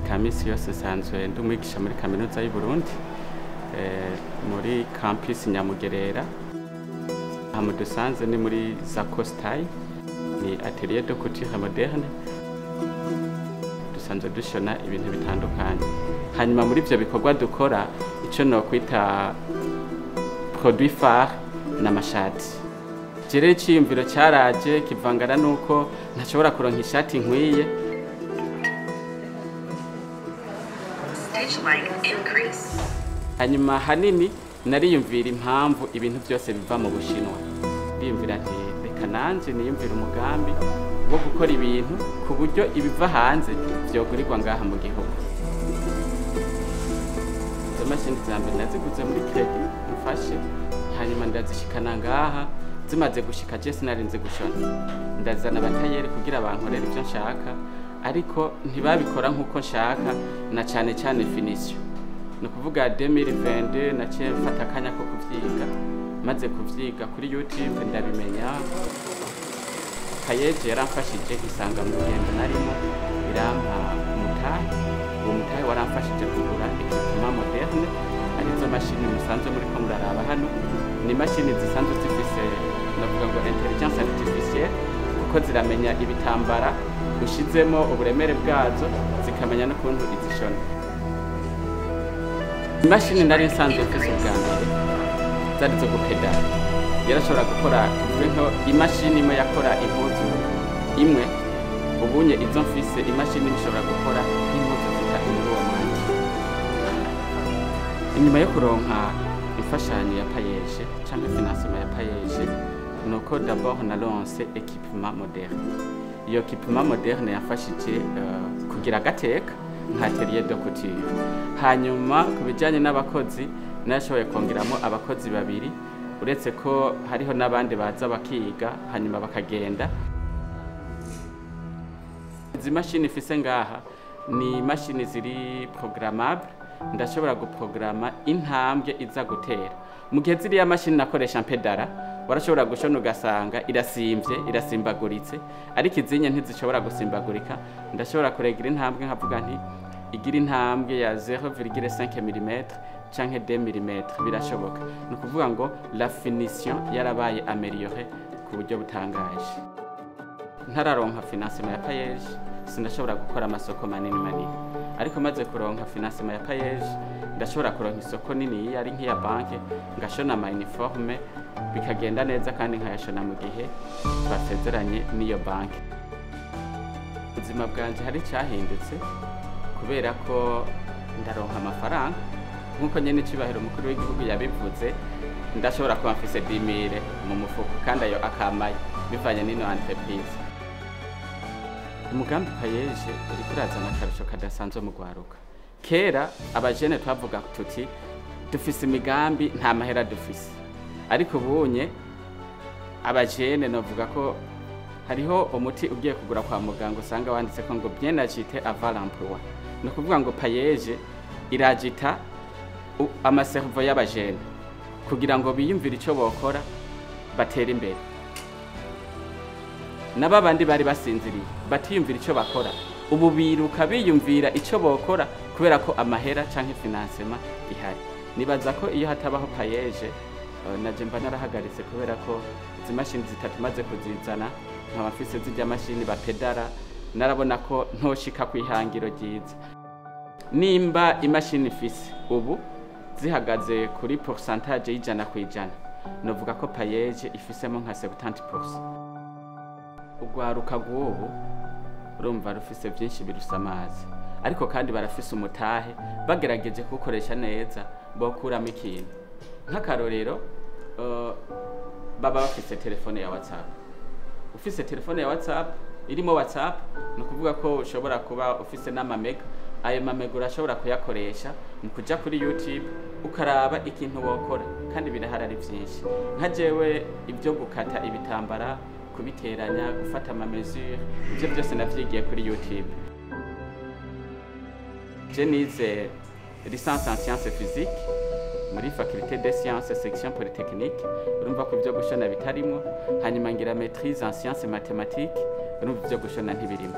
ka misi yose sanzwe ndi umwigisha muri kaminuza y'u Burundi muri campus Nyamugerera. Aha dusanze ni muri Zakostai, ni atelier de couture moderne. Dusanzwe dushona ibintu bitandukanye. Hanyuma muri ivyo bikorwa dukora ico no kwita produit phare n'amashati. Jere iciyumviro cyaraje kivangana nuko ntashobora kuronka ishati nkwiye. Hanyuma hanini nariyumvira impamvu ibintu byose biva mu Bushinwa. Ndiyumvira nti reka nanje niyumvira umugambi wo gukora ibintu ku buryo ibiva hanze byogurirwa ngaha mu gihugu. Izo mashini zambe naziguze muri credit mfashe, hanyuma ndazishikana ngaha. Zimaze gushika je sinarinze gushona, ndazana abatayeri kugira bankorera ivyo nshaka, ariko ntibabikora nkuko nshaka, na cyane cyane finition. No kuvuga 2022 naciye mfata akanya ko kuvyiga, maze kuvyiga kuri YouTube ndabimenya. Kayeje yaramfashije isanga mu rugendo narimo birampa umutahe. Uwo mutahe waramfashije kugura equipment moderne, arizo mashini musanzwe muri ko muraraba hano. Ni mashini zisanzwe zifise navuga ngo intelligence artificielle, kuko ziramenya ibitambara ushizemo uburemere bwazo, zikamenya no kuntu izishona. Imashini nari nsanzwe mfise ubwambere zari zo gupedala, yarashobora gukora nko imashini imwe yakora impuzu imwe, ubunye izo mfise imashini bishobora gukora impuzu zitatu muri uwo mwanya. Inyuma yo kuronka imfashanyo ya payeje cyangwa financement ya payeje, nuko d'abord naronse équipement moderne. Iyo équipement moderne yafashije kugira gateka nka atelier de couture. Hanyuma kubijanye n'abakozi nashoboye kongeramo abakozi babiri, uretse ko hariho n'abandi baza bakiga hanyuma bakagenda. Izi mashini ifise ngaha ni mashini ziri programmable, ndashobora guprograma intambwe iza gutera. Mu gihe ziriya mashini nakoresha pedala, warashobora gushona ugasanga irasimvye, irasimbaguritse, ariko izinye ntizishobora gusimbagurika. Ndashobora kuregira intambwe nkavuga nti igira intambwe ya 0,5 mm canke 2 mm, birashoboka. No kuvuga ngo la finition yarabaye améliorée ku buryo butangaje. Ntararonka financement ya payeje, sinashobora gukora amasoko manini, ariko maze kuronka financement ya payeje ndashobora kuronka isoko nini yari nk'iya banke, ngashona ama uniforme bikagenda neza kandi nkayashona mu gihe twasezeranye n'iyo banke. Ubuzima bwanje hari cyahindutse kubera ko ndaronka amafaranga nkuko nyene cibahero mukuru w'igihugu yabivuze. Ndashobora kuba mfise 10,000 mu mufuko kandi ayo akamaye bivanye n'ino entreprise. Umugambi payeje uri kurazana akarusho kadasanzwe mu gwaruka. Kera abajene twavuga tuti dufise imigambi nta mahera dufise, ariko ubunye abajene novuga ko hariho umuti ugiye kugura kwa muganga usanga wanditse ko ngo bien agité avant l'emploi. No kuvuga ngo payeje iragita amaservo y'abajene kugira ngo biyumvire ico bokora batera imbere. Nababandi bari basinziriye batiyumvira ico bakora, ubu biruka biyumvira ico bokora kubera ko amahera canke financement ihari. Nibaza ko iyo hatabaho payeje naje mba narahagaritse kubera ko izi mashini zitatu maze kuzizana nkaba mfise zijya mashini bapedala, narabona ko ntoshika kwihangiro ryiza. Nimba imashini ifise ubu zihagaze kuri pourcentage y'ijana kwijana, novuga ko payeje ifisemo nka 70%. Ugwaruka rw'ubu urumva rufise byinshi birusamazi, ariko kandi barafise umutahe, bagerageje kukoresha neza bokuramo ikintu. Nk'akarorero baba bafise telefone ya WhatsApp. Ufise telefone ya WhatsApp irimo WhatsApp, no kuvuga ko ushobora kuba ufise n'amamega. Ayo mamega urashobora kuyakoresha mu kuja kuri YouTube ukaraba ikintu wokora, kandi biraharari byinshi. Nka jewe ibyo gukata ibitambara, kubiteranya, gufata ama mesure, ibyo byose navyigiye kuri YouTube. Je nize licence en sciences physiques muri faculté des sciences section polytechnique, urumva ko ibyo gushona bitarimo. Hanyuma ngira maîtrise en sciences mathématiques, urumva ibyo gushona ntibirimo.